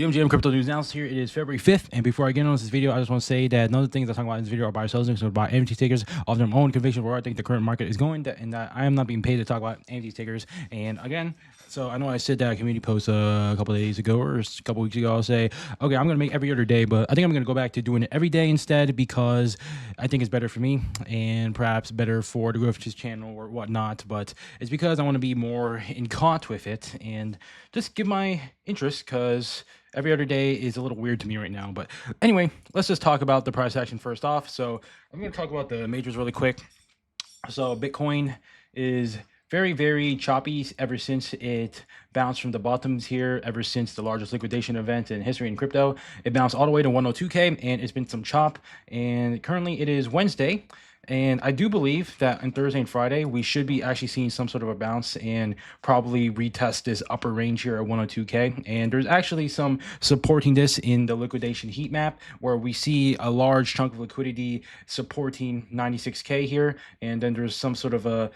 GM Crypto News Announced here. It is February 5th, and before I get on this video, I just want to say that none of the things I talk about in this video are buy or sell, so buy NFT stickers of their own conviction where I think the current market is going, and that I am not being paid to talk about NFT stickers. And again, so I know I said that community post a couple of days ago or a couple weeks ago. I'll say, okay, I'm going to make every other day, but I think I'm going to go back to doing it every day instead because I think it's better for me and perhaps better for the growth of this channel or whatnot. But it's because I want to be more in caught with it and just give my interest because every other day is a little weird to me right now. But anyway, let's just talk about the price action first off. So I'm going to talk about the majors really quick. So Bitcoin is very, very choppy ever since it bounced from the bottoms here, ever since the largest liquidation event in history in crypto. It bounced all the way to 102K, and it's been some chop. And currently it is Wednesday. And I do believe that on Thursday and Friday, we should be actually seeing some sort of a bounce and probably retest this upper range here at 102K. And there's actually some supporting this in the liquidation heat map where we see a large chunk of liquidity supporting 96K here. And then there's some sort of a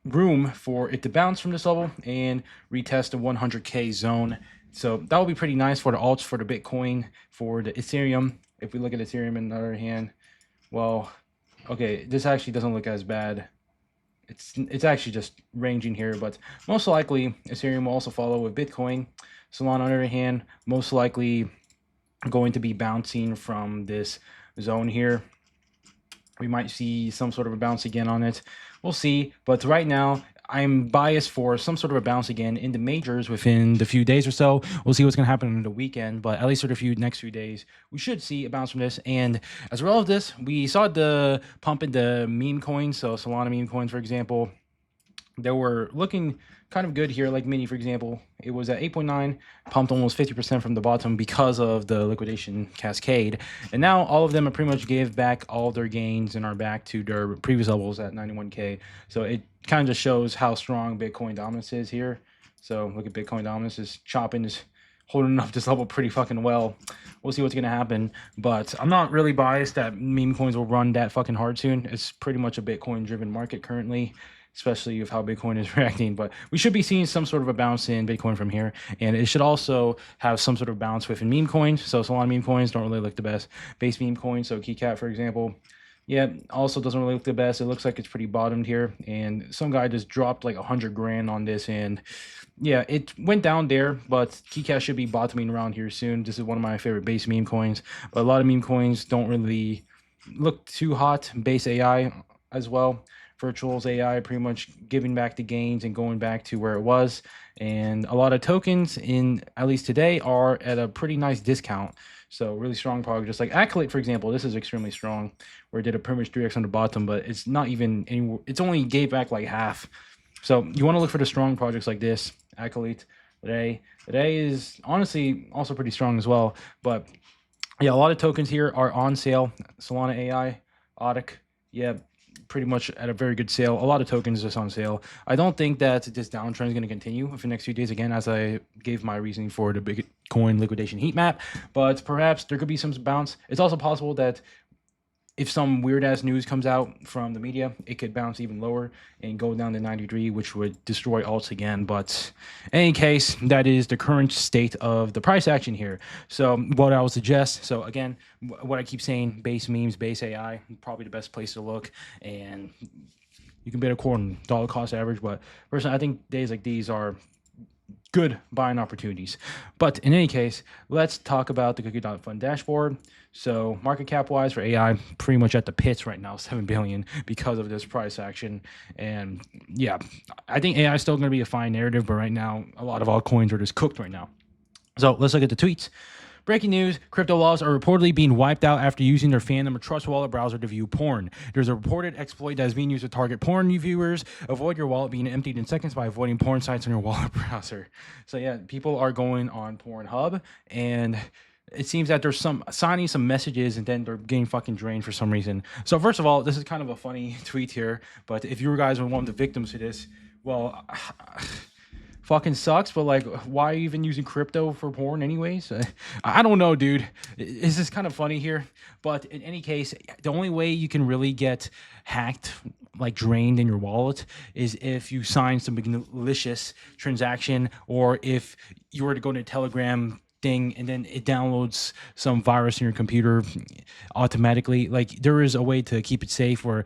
room for it to bounce from this level and retest the 100K zone. So that will be pretty nice for the alts, for the Bitcoin, for the Ethereum. If we look at Ethereum on the other hand, well, okay, this actually doesn't look as bad. It's actually just ranging here, but most likely Ethereum will also follow with Bitcoin. Solana, on the other hand, most likely going to be bouncing from this zone here. We might see some sort of a bounce again on it. We'll see, but right now I'm biased for some sort of a bounce again in the majors within the few days or so. We'll see what's going to happen in the weekend, but at least for the next few days, we should see a bounce from this. And as a result of this, we saw the pump in the meme coins. So Solana meme coins, for example, they were looking kind of good here, like Mini, for example. It was at 8.9, pumped almost 50% from the bottom because of the liquidation cascade. And now all of them are pretty much gave back all their gains and are back to their previous levels at 91K. So it kind of just shows how strong Bitcoin dominance is here. So look at Bitcoin dominance is chopping, is holding up this level pretty fucking well. We'll see what's going to happen, but I'm not really biased that meme coins will run that fucking hard soon. It's pretty much a Bitcoin driven market currently, especially with how Bitcoin is reacting. But we should be seeing some sort of a bounce in Bitcoin from here. And it should also have some sort of bounce within meme coins. So Solana meme coins don't really look the best. Base meme coins, so KeyCat, for example, yeah, also doesn't really look the best. It looks like it's pretty bottomed here. And some guy just dropped like 100 grand on this. And yeah, it went down there, but KeyCat should be bottoming around here soon. This is one of my favorite base meme coins. But a lot of meme coins don't really look too hot. Base AI as well. Virtuals AI pretty much giving back the gains and going back to where it was. And a lot of tokens in, at least today, are at a pretty nice discount. So really strong projects like Acolyte, for example. This is extremely strong, where it did a pretty much 3x on the bottom, but it's not even any, it's only gave back like half. So you want to look for the strong projects like this. Acolyte today is honestly also pretty strong as well. But yeah, a lot of tokens here are on sale. Solana AI, Audic, yeah, pretty much at a very good sale. A lot of tokens just on sale. I don't think that this downtrend is going to continue for the next few days, again, as I gave my reasoning for the Bitcoin liquidation heat map, but perhaps there could be some bounce. It's also possible that if some weird ass news comes out from the media, it could bounce even lower and go down to 93, which would destroy alts again. But in any case, that is the current state of the price action here. So what I would suggest, so again, what I keep saying, base memes, base AI, probably the best place to look. And you can bet a quarter dollar cost average, but personally, I think days like these are good buying opportunities. But in any case, let's talk about the Cookie.fund dashboard. So market cap wise for AI, pretty much at the pits right now, 7 billion because of this price action. And yeah, I think AI is still going to be a fine narrative, but right now a lot of altcoins are just cooked right now. So let's look at the tweets. Breaking news, crypto laws are reportedly being wiped out after using their Phantom or Trust Wallet browser to view porn. There's a reported exploit that is being used to target porn viewers. Avoid your wallet being emptied in seconds by avoiding porn sites on your wallet browser. So yeah, people are going on Pornhub, and it seems that there's some signing some messages and then they're getting fucking drained for some reason. So first of all, this is kind of a funny tweet here, but if you guys were one of the victims to this, well, fucking sucks, but like, why are you even using crypto for porn anyways? I don't know, dude. It's just kind of funny here. But in any case, the only way you can really get hacked, like drained in your wallet, is if you sign some malicious transaction, or if you were to go to Telegram thing, and then it downloads some virus in your computer automatically. Like, there is a way to keep it safe where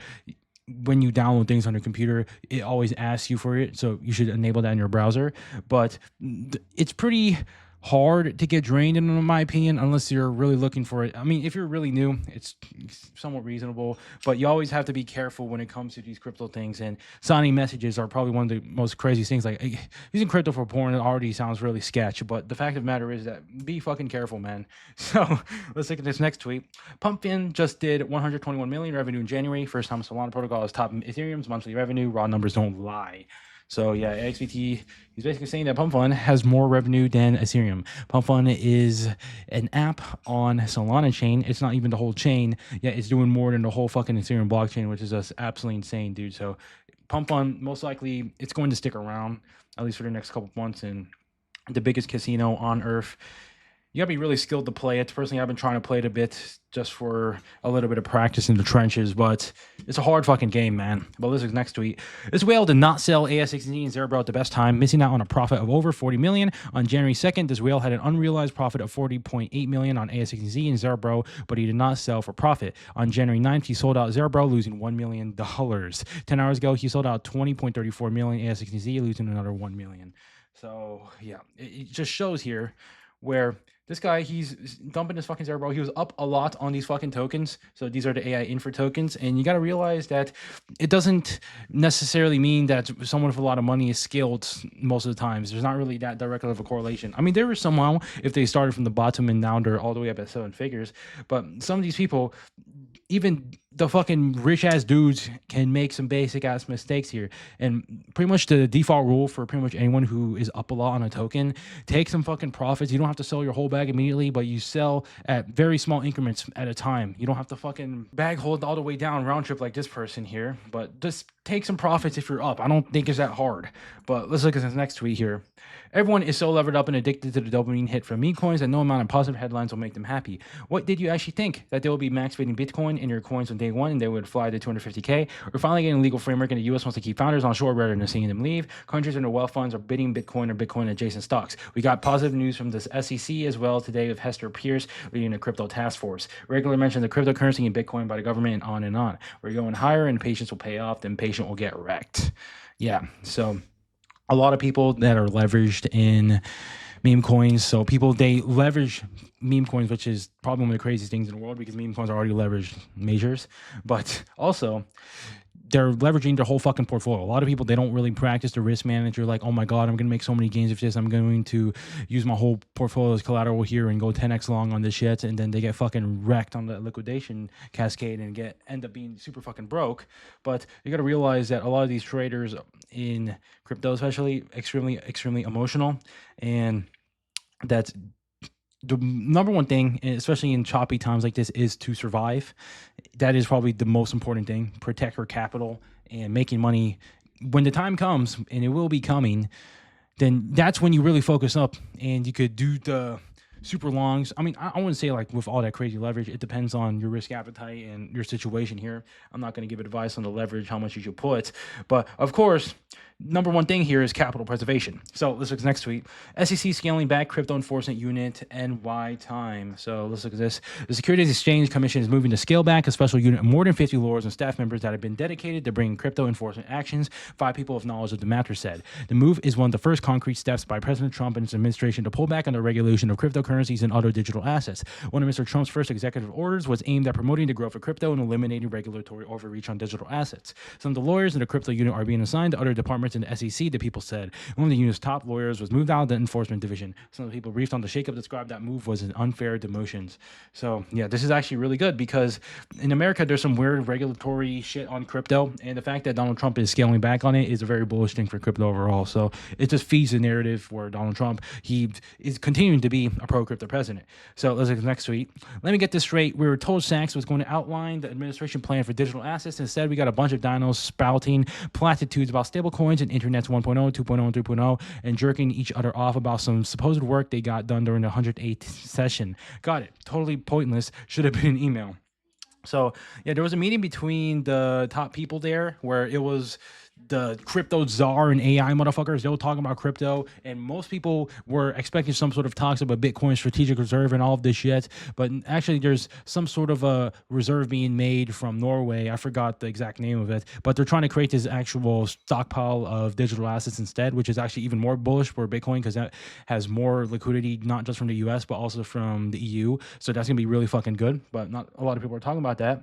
when you download things on your computer, it always asks you for it. So you should enable that in your browser. But it's pretty hard to get drained in my opinion, unless you're really looking for it. I mean, if you're really new, it's somewhat reasonable, but you always have to be careful when it comes to these crypto things. And signing messages are probably one of the most craziest things. Like, using crypto for porn already sounds really sketch, but the fact of the matter is that be fucking careful, man. So let's look at this next tweet. Pumpkin just did 121 million revenue in January. First time Solana protocol is top Ethereum's monthly revenue. Raw numbers don't lie. So yeah, XBT, he's basically saying that Pump Fund has more revenue than Ethereum. Pump Fund is an app on Solana chain. It's not even the whole chain. Yeah, it's doing more than the whole fucking Ethereum blockchain, which is just absolutely insane, dude. So Pump Fund, most likely, it's going to stick around, at least for the next couple months, and the biggest casino on earth. You gotta be really skilled to play it. Personally, I've been trying to play it a bit just for a little bit of practice in the trenches, but it's a hard fucking game, man. But this is next tweet. This whale did not sell AS16 and Zerbro at the best time, missing out on a profit of over 40 million. On January 2nd, this whale had an unrealized profit of 40.8 million on AS16 and Zerbro, but he did not sell for profit. On January 9th, he sold out Zerbro, losing $1 million. 10 hours ago, he sold out 20.34 million AS16Z, losing another 1 million. So yeah, it just shows here where this guy, he's dumping his fucking Zerbro. He was up a lot on these fucking tokens. So these are the AI infra tokens. And you got to realize that it doesn't necessarily mean that someone with a lot of money is skilled most of the times. There's not really that direct of a correlation. I mean, there is somehow if they started from the bottom and now they're all the way up at 7 figures. But some of these people, even the fucking rich ass dudes, can make some basic ass mistakes here. And pretty much the default rule for pretty much anyone who is up a lot on a token, take some fucking profits. You don't have to sell your whole bag immediately, but you sell at very small increments at a time. You don't have to fucking bag hold all the way down round trip like this person here, but just take some profits if you're up. I don't think it's that hard. But let's look at this next tweet here. Everyone is so levered up and addicted to the dopamine hit from meme coins that no amount of positive headlines will make them happy. What did you actually think? That they will be max bidding Bitcoin in your coins on day one and they would fly to 250K? We're finally getting a legal framework and the US wants to keep founders on shore rather than seeing them leave. Countries and their wealth funds are bidding Bitcoin or Bitcoin adjacent stocks. We got positive news from this SEC as well today with Hester Pierce leading the crypto task force. Regular mention the cryptocurrency and Bitcoin by the government and on and on. We're going higher and patience will pay off, then patient will get wrecked. Yeah, so a lot of people that are leveraged in meme coins. So people, they leverage meme coins, which is probably one of the craziest things in the world because meme coins are already leveraged majors. But also, they're leveraging their whole fucking portfolio. A lot of people, they don't really practice the risk manager. Like, oh my God, I'm going to make so many gains of this. I'm going to use my whole portfolio as collateral here and go 10x long on this shit. And then they get fucking wrecked on the liquidation cascade and end up being super fucking broke. But you got to realize that a lot of these traders in crypto, especially, extremely emotional. And that's the number one thing, especially in choppy times like this, is to survive. That is probably the most important thing. Protect your capital and making money when the time comes, and it will be coming. Then that's when you really focus up, and you could do the super longs. I mean, I wouldn't say like with all that crazy leverage. It depends on your risk appetite and your situation here. I'm not going to give advice on the leverage, how much you should put, but of course, number one thing here is capital preservation. So let's look at the next tweet. SEC scaling back crypto enforcement unit NY time. So let's look at this. The Securities Exchange Commission is moving to scale back a special unit of more than 50 lawyers and staff members that have been dedicated to bringing crypto enforcement actions. 5 people with knowledge of the matter said. The move is one of the first concrete steps by President Trump and his administration to pull back on the regulation of cryptocurrencies and other digital assets. One of Mr. Trump's first executive orders was aimed at promoting the growth of crypto and eliminating regulatory overreach on digital assets. Some of the lawyers in the crypto unit are being assigned to other departments in the SEC, the people said. One of the unit's top lawyers was moved out of the enforcement division. Some of the people briefed on the shakeup described that move was an unfair demotions. So yeah, this is actually really good because in America, there's some weird regulatory shit on crypto, and the fact that Donald Trump is scaling back on it is a very bullish thing for crypto overall. So it just feeds the narrative for Donald Trump. He is continuing to be a pro-crypto president. So let's look at the next tweet. Let me get this straight. We were told Sachs was going to outline the administration plan for digital assets. Instead, we got a bunch of dinos spouting platitudes about stablecoins and internet's 1.0, 2.0, and 3.0, and jerking each other off about some supposed work they got done during the 108th session. Got it. Totally pointless. Should have been an email. So yeah, there was a meeting between the top people there where it was the crypto czar and AI motherfuckers. They were talking about crypto, and most people were expecting some sort of talks about Bitcoin strategic reserve and all of this shit. But actually, there's some sort of a reserve being made from Norway. I forgot the exact name of it, but they're trying to create this actual stockpile of digital assets instead, which is actually even more bullish for Bitcoin because that has more liquidity, not just from the US, but also from the EU. So that's gonna be really fucking good. But not a lot of people are talking about that.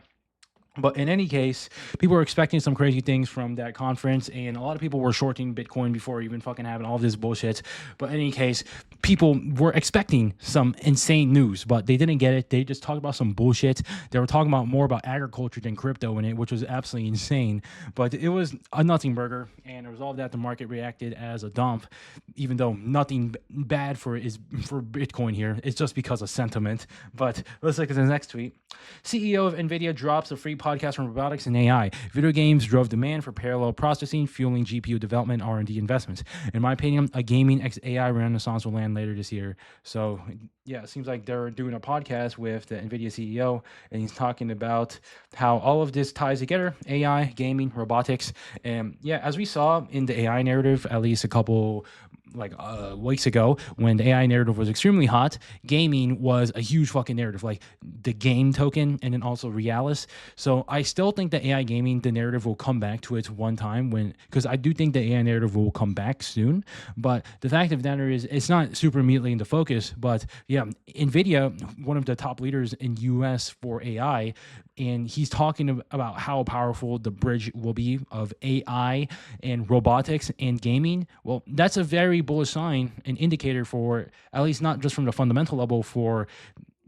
But in any case, people were expecting some crazy things from that conference, and a lot of people were shorting Bitcoin before even fucking having all this bullshit. But in any case, people were expecting some insane news, but they didn't get it. They just talked about some bullshit. They were talking about more about agriculture than crypto in it, which was absolutely insane. But it was a nothing burger, and as a result of that, the market reacted as a dump, even though nothing bad for Bitcoin here. It's just because of sentiment. But let's look at the next tweet. CEO of NVIDIA drops a free podcast on robotics and AI. Video games drove demand for parallel processing, fueling GPU development R&D investments. In my opinion, a gaming AI renaissance will land later this year. So yeah, it seems like they're doing a podcast with the NVIDIA CEO, and he's talking about how all of this ties together: AI, gaming, robotics. And yeah, as we saw in the AI narrative, at least a couple weeks ago, when the AI narrative was extremely hot, gaming was a huge fucking narrative, like the game token and then also Realis. So I still think that AI gaming, the narrative will come back to its one time because I do think the AI narrative will come back soon. But the fact of the matter is, it's not super immediately into focus. But yeah, NVIDIA, one of the top leaders in US for AI, and he's talking about how powerful the bridge will be of AI and robotics and gaming. Well, that's a very bullish sign, an indicator for, at least not just from the fundamental level for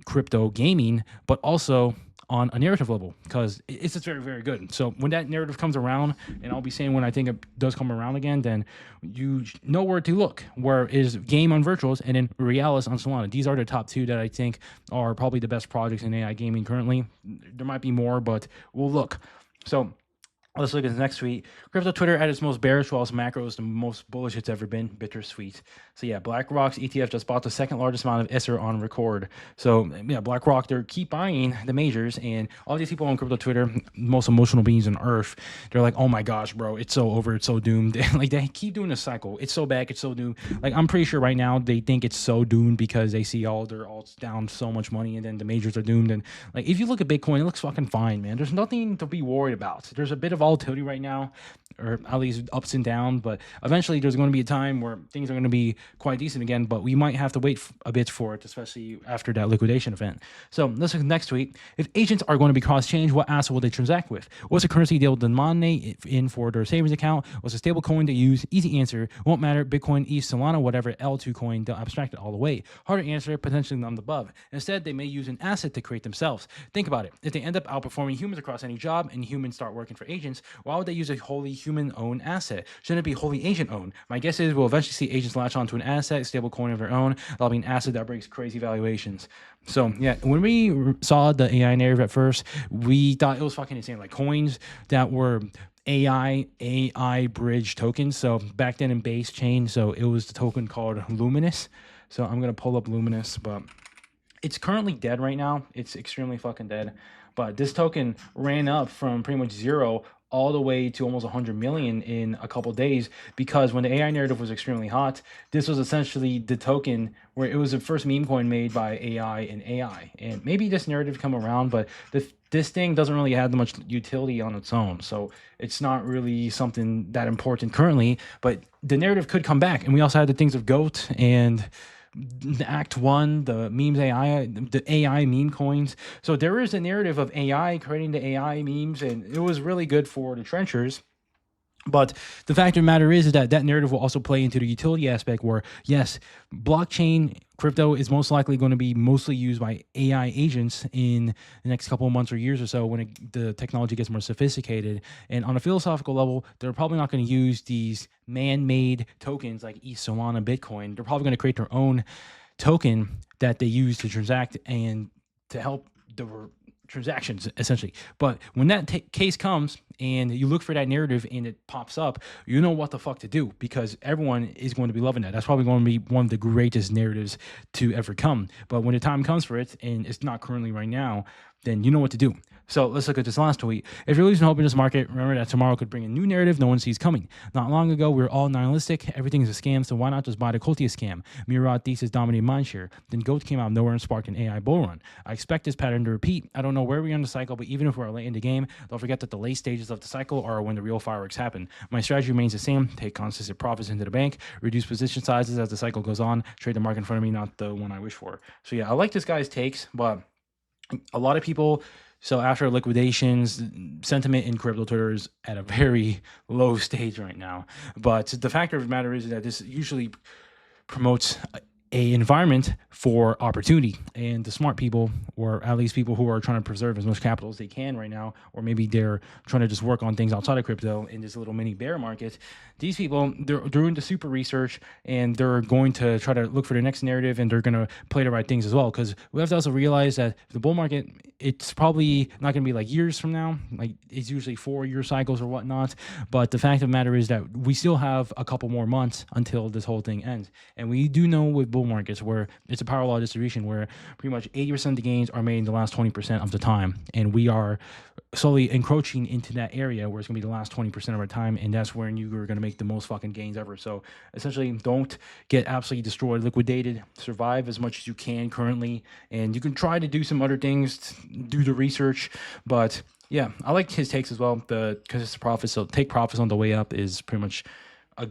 crypto gaming, but also on a narrative level, because it's just very, very good. So when that narrative comes around, and I'll be saying when I think it does come around again, then you know where to look. Where is Game on Virtuals and then Realis on Solana. These are the top two that I think are probably the best projects in AI gaming currently. There might be more, but we'll look. So let's look at the next tweet. Crypto Twitter at its most bearish, while its macro is the most bullish it's ever been. Bittersweet. So yeah, BlackRock's ETF just bought the second largest amount of Ether on record. So yeah, BlackRock, they keep buying the majors, and all these people on crypto Twitter, most emotional beings on earth, they're like, oh my gosh, bro, it's so over, it's so doomed. Like they keep doing this cycle. It's so back, it's so doomed. Like I'm pretty sure right now they think it's so doomed because they see all their alts down so much money, and then the majors are doomed. And like if you look at Bitcoin, it looks fucking fine, man. There's nothing to be worried about. There's a bit of volatility right now, or at least ups and downs, but eventually there's going to be a time where things are going to be quite decent again, but we might have to wait a bit for it, especially after that liquidation event. So let's look at the next tweet. If agents are going to be cross-chain, what asset will they transact with? What's the currency they'll denominate in for their savings account? What's a stable coin to use? Easy answer: won't matter. Bitcoin, ETH, Solana, whatever. L2 coin, they'll abstract it all away. Harder answer: potentially none of the above. Instead, they may use an asset to create themselves. Think about it. If they end up outperforming humans across any job and humans start working for agents, why would they use a wholly human-owned asset? Shouldn't it be wholly agent-owned? My guess is we'll eventually see agents latch onto an asset, stable coin of their own. That'll be an asset that breaks crazy valuations. So yeah, when we saw the AI narrative at first, we thought it was fucking insane. Like coins that were AI bridge tokens. So back then in base chain, so it was the token called Luminous. So I'm gonna pull up Luminous, but it's currently dead right now. It's extremely fucking dead. But this token ran up from pretty much zero all the way to almost 100 million in a couple days, because when the AI narrative was extremely hot, this was essentially the token where it was the first meme coin made by AI and AI. And maybe this narrative come around, but this thing doesn't really have that much utility on its own. So it's not really something that important currently, but the narrative could come back. And we also had the things of GOAT and Act One, the memes AI, the AI meme coins. So there is a narrative of AI creating the AI memes, and it was really good for the trenchers. But the fact of the matter is that that narrative will also play into the utility aspect where, yes, blockchain crypto is most likely going to be mostly used by AI agents in the next couple of months or years or so when the technology gets more sophisticated. And on a philosophical level, they're probably not going to use these man-made tokens like ETH, Solana, Bitcoin. They're probably going to create their own token that they use to transact and to help the transactions, essentially. But when that case comes and you look for that narrative and it pops up, you know what the fuck to do, because everyone is going to be loving that. That's probably going to be one of the greatest narratives to ever come. But when the time comes for it, and it's not currently right now, then you know what to do. So let's look at this last tweet. If you're losing hope in this market, remember that tomorrow could bring a new narrative no one sees coming. Not long ago, we were all nihilistic. Everything is a scam, so why not just buy the Cultiest scam? Murad thesis dominated mindshare. Then GOAT came out of nowhere and sparked an AI bull run. I expect this pattern to repeat. I don't know where we are in the cycle, but even if we're late in the game, don't forget that the late stages of the cycle are when the real fireworks happen. My strategy remains the same. Take consistent profits into the bank, reduce position sizes as the cycle goes on, trade the market in front of me, not the one I wish for. So yeah, I like this guy's takes, but a lot of people, so after liquidations, sentiment in crypto Twitter is at a very low stage right now. But the fact of the matter is that this usually promotes a environment for opportunity, and the smart people, or at least people who are trying to preserve as much capital as they can right now, or maybe they're trying to just work on things outside of crypto in this little mini bear market, these people, they're doing the super research, and they're going to try to look for the next narrative, and they're going to play the right things as well, because we have to also realize that the bull market, it's probably not going to be like years from now. Like, it's usually 4-year cycles or whatnot, but the fact of the matter is that we still have a couple more months until this whole thing ends. And we do know with bull markets where it's a power law distribution where pretty much 80% of the gains are made in the last 20% of the time, and we are slowly encroaching into that area where it's going to be the last 20% of our time, and that's when you are going to make the most fucking gains ever. So essentially, don't get absolutely destroyed, liquidated, survive as much as you can currently, and you can try to do some other things, do the research, but yeah, I like his takes as well. The consistent profits, so take profits on the way up is pretty much a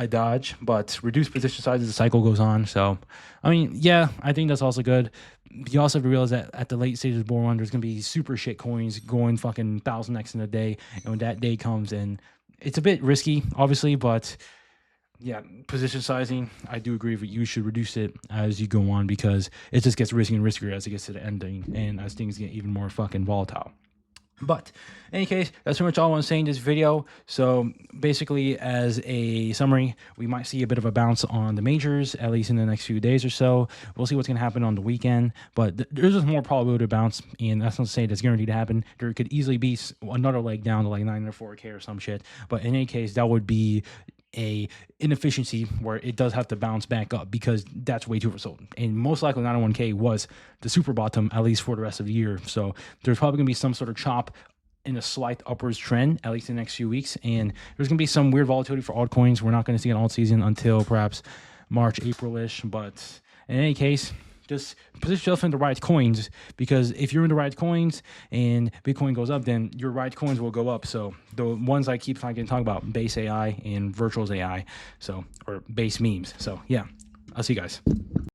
dodge, but reduce position size as the cycle goes on. So, I mean, yeah, I think that's also good. You also have to realize that at the late stages of the bull run, there's going to be super shit coins going fucking 1000x in a day. And when that day comes, and it's a bit risky, obviously, but yeah, position sizing, I do agree with you. Should reduce it as you go on, because it just gets riskier and riskier as it gets to the ending and as things get even more fucking volatile. But in any case, that's pretty much all I want to say in this video. So basically, as a summary, we might see a bit of a bounce on the majors, at least in the next few days or so. We'll see what's going to happen on the weekend, but there's just more probability to bounce, and that's not to say that's guaranteed to happen. There could easily be another leg down to like 904K or some shit, but in any case, that would be a inefficiency where it does have to bounce back up, because that's way too oversold, and most likely 901K was the super bottom, at least for the rest of the year. So there's probably gonna be some sort of chop in a slight upwards trend, at least in the next few weeks, and there's gonna be some weird volatility for altcoins. We're not gonna see an alt season until perhaps March, April-ish, but in any case, just position yourself in the right coins, because if you're in the right coins and Bitcoin goes up, then your right coins will go up. So the ones I keep talking about, base AI and virtuals AI, so, or base memes. So yeah, I'll see you guys.